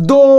2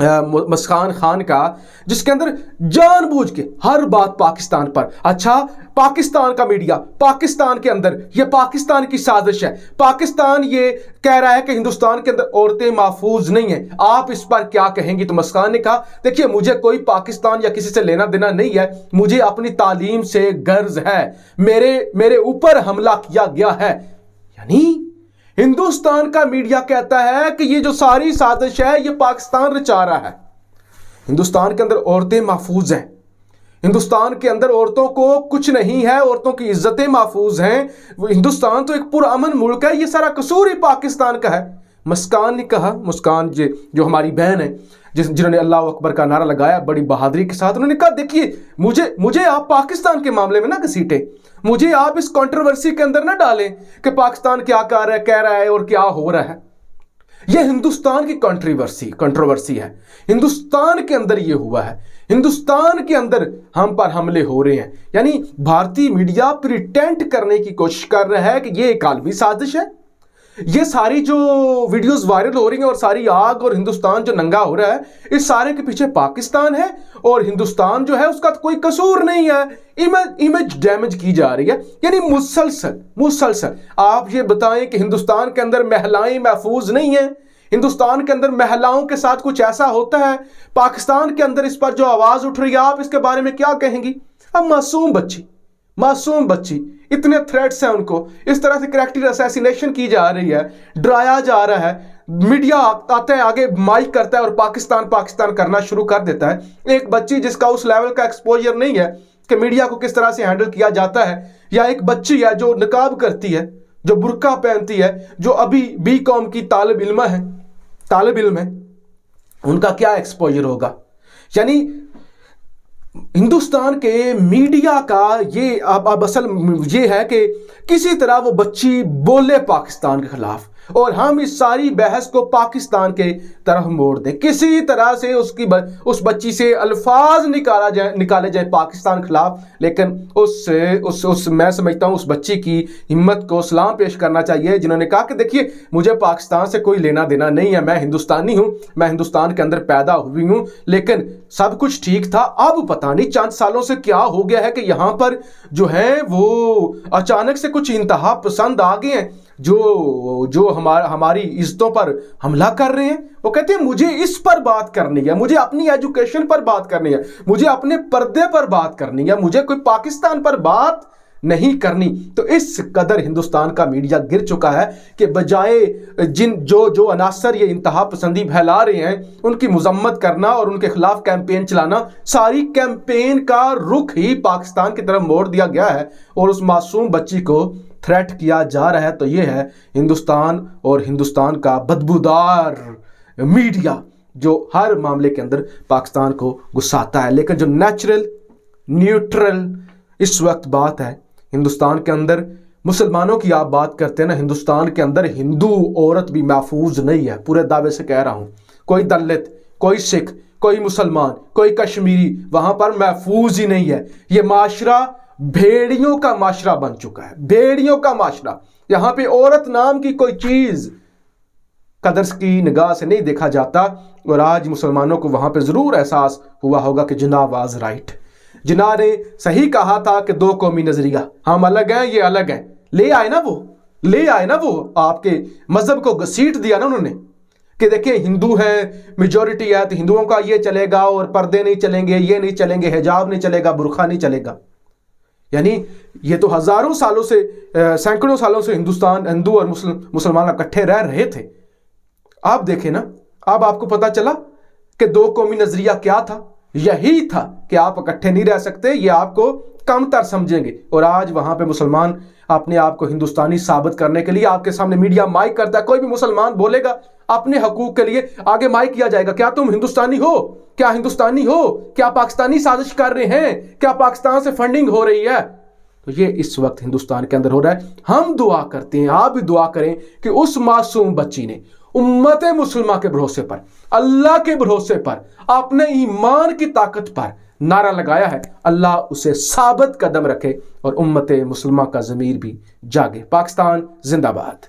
مسکان خان کا، جس کے اندر جان بوجھ کے ہر بات پاکستان پر، اچھا پاکستان کا میڈیا پاکستان کے اندر یہ پاکستان کی سازش ہے، پاکستان یہ کہہ رہا ہے کہ ہندوستان کے اندر عورتیں محفوظ نہیں ہیں، آپ اس پر کیا کہیں گی؟ تو مسکان نے کہا دیکھیے مجھے کوئی پاکستان یا کسی سے لینا دینا نہیں ہے، مجھے اپنی تعلیم سے غرض ہے، میرے اوپر حملہ کیا گیا ہے۔ یعنی ہندوستان کا میڈیا کہتا ہے کہ یہ جو ساری سازش ہے یہ پاکستان رچا رہا ہے، ہندوستان کے اندر عورتیں محفوظ ہیں، ہندوستان کے اندر عورتوں کو کچھ نہیں ہے، عورتوں کی عزتیں محفوظ ہیں، ہندوستان تو ایک پرامن ملک ہے، یہ سارا قصور ہی پاکستان کا ہے۔ مسکان نے کہا، مسکان جو ہماری بہن ہے جنہوں نے اللہ اکبر کا نعرہ لگایا بڑی بہادری کے ساتھ، انہوں نے کہا دیکھیے مجھے آپ پاکستان کے معاملے میں نہ گھسیٹیں، مجھے آپ اس کنٹروورسی کے اندر نہ ڈالیں کہ پاکستان کیا کہہ رہا ہے اور کیا ہو رہا ہے۔ یہ ہندوستان کی کنٹروورسی ہے، ہندوستان کے اندر یہ ہوا ہے، ہندوستان کے اندر ہم پر حملے ہو رہے ہیں۔ یعنی بھارتی میڈیا پریٹینڈ کرنے کی کوشش کر رہا ہے کہ یہ ایک عالمی سازش ہے، یہ ساری جو ویڈیوز وائرل ہو رہی ہیں اور ساری آگ اور ہندوستان جو ننگا ہو رہا ہے، اس سارے کے پیچھے پاکستان ہے اور ہندوستان جو ہے اس کا کوئی قصور نہیں ہے، امیج ڈیمیج کی جا رہی ہے۔ یعنی مسلسل آپ یہ بتائیں کہ ہندوستان کے اندر مہلائیں محفوظ نہیں ہیں، ہندوستان کے اندر مہلاؤں کے ساتھ کچھ ایسا ہوتا ہے، پاکستان کے اندر اس پر جو آواز اٹھ رہی ہے آپ اس کے بارے میں کیا کہیں گی؟ اب معصوم بچی اتنے تھریٹس ہیں ان کو، اس طرح سے کریکٹر اسیسینیشن کی جا رہی ہے، ڈرایا جا رہا ہے، میڈیا آتا ہے آگے مائک کرتا ہے اور پاکستان کرنا شروع کر دیتا ہے۔ ایک بچی جس کا اس لیول کا ایکسپوجر نہیں ہے کہ میڈیا کو کس طرح سے ہینڈل کیا جاتا ہے، یا ایک بچی ہے جو نقاب کرتی ہے، جو برقع پہنتی ہے، جو ابھی BCom کی طالب علم ہے، ان کا کیا ایکسپوجر ہوگا؟ یعنی ہندوستان کے میڈیا کا یہ اب اصل یہ ہے کہ کسی طرح وہ بچی بولے پاکستان کے خلاف اور ہم اس ساری بحث کو پاکستان کے طرف موڑ دیں، کسی طرح سے اس بچی سے الفاظ نکالے جائیں پاکستان کے خلاف۔ لیکن میں سمجھتا ہوں اس بچی کی ہمت کو سلام پیش کرنا چاہیے جنہوں نے کہا کہ دیکھیے مجھے پاکستان سے کوئی لینا دینا نہیں ہے، میں ہندوستانی ہوں، میں ہندوستان کے اندر پیدا ہوئی ہوں، لیکن سب کچھ ٹھیک تھا، اب پتہ نہیں چند سالوں سے کیا ہو گیا ہے کہ یہاں پر جو ہے وہ اچانک سے کچھ انتہا پسند آ گئے ہیں جو ہماری عزتوں پر حملہ کر رہے ہیں۔ وہ کہتے ہیں مجھے اس پر بات کرنی ہے، مجھے اپنی ایجوکیشن پر بات کرنی ہے، مجھے اپنے پردے پر بات کرنی ہے، مجھے کوئی پاکستان پر بات نہیں کرنی۔ تو اس قدر ہندوستان کا میڈیا گر چکا ہے کہ بجائے جو عناصر یہ انتہا پسندی پھیلا رہے ہیں ان کی مذمت کرنا اور ان کے خلاف کیمپین چلانا، ساری کیمپین کا رخ ہی پاکستان کی طرف موڑ دیا گیا ہے اور اس معصوم بچی کو تھریٹ کیا جا رہا ہے۔ تو یہ ہے ہندوستان اور ہندوستان کا بدبودار میڈیا جو ہر معاملے کے اندر پاکستان کو گھساتا ہے۔ لیکن جو نیوٹرل اس وقت بات ہے ہندوستان کے اندر، مسلمانوں کی آپ بات کرتے ہیں نا، ہندوستان کے اندر ہندو عورت بھی محفوظ نہیں ہے، پورے دعوے سے کہہ رہا ہوں، کوئی دلت، کوئی سکھ، کوئی مسلمان، کوئی کشمیری وہاں پر محفوظ ہی نہیں ہے۔ یہ معاشرہ بھیڑیوں کا معاشرہ بن چکا ہے، بھیڑیوں کا معاشرہ۔ یہاں پہ عورت نام کی کوئی چیز قدر کی نگاہ سے نہیں دیکھا جاتا، اور آج مسلمانوں کو وہاں پہ ضرور احساس ہوا ہوگا کہ جناح واز رائٹ، جناح نے صحیح کہا تھا کہ دو قومی نظریہ، ہم الگ ہیں یہ الگ ہیں، لے آئے نا وہ آپ کے مذہب کو گھسیٹ دیا نا انہوں نے کہ دیکھیں ہندو ہیں، میجورٹی ہے تو ہندوؤں کا یہ چلے گا اور پردے نہیں چلیں گے، یہ نہیں چلیں گے، حجاب نہیں چلے گا، برقع نہیں چلے گا۔ یعنی یہ تو ہزاروں سالوں سے، سینکڑوں سالوں سے ہندو اور مسلمان اکٹھے رہ رہے تھے۔ آپ دیکھیں نا، اب آپ کو پتا چلا کہ دو قومی نظریہ کیا تھا، یہی تھا کہ آپ اکٹھے نہیں رہ سکتے، یہ آپ کو کم تر سمجھیں گے۔ اور آج وہاں پہ مسلمان اپنے آپ کو ہندوستانی ثابت کرنے کے لیے آپ کے سامنے میڈیا مائک کرتا ہے، کوئی بھی مسلمان بولے گا اپنے حقوق کے لیے آگے مائک کیا جائے گا، کیا تم ہندوستانی ہو، کیا ہندوستانی ہو، کیا پاکستانی سازش کر رہے ہیں، کیا پاکستان سے فنڈنگ ہو رہی ہے؟ تو یہ اس وقت ہندوستان کے اندر ہو رہا ہے۔ ہم دعا کرتے ہیں، آپ بھی دعا کریں کہ اس معصوم بچی نے امت مسلمہ کے بھروسے پر، اللہ کے بھروسے پر، اپنے ایمان کی طاقت پر نعرہ لگایا ہے، اللہ اسے ثابت قدم رکھے اور امت مسلمہ کا ضمیر بھی جاگے۔ پاکستان زندہ باد۔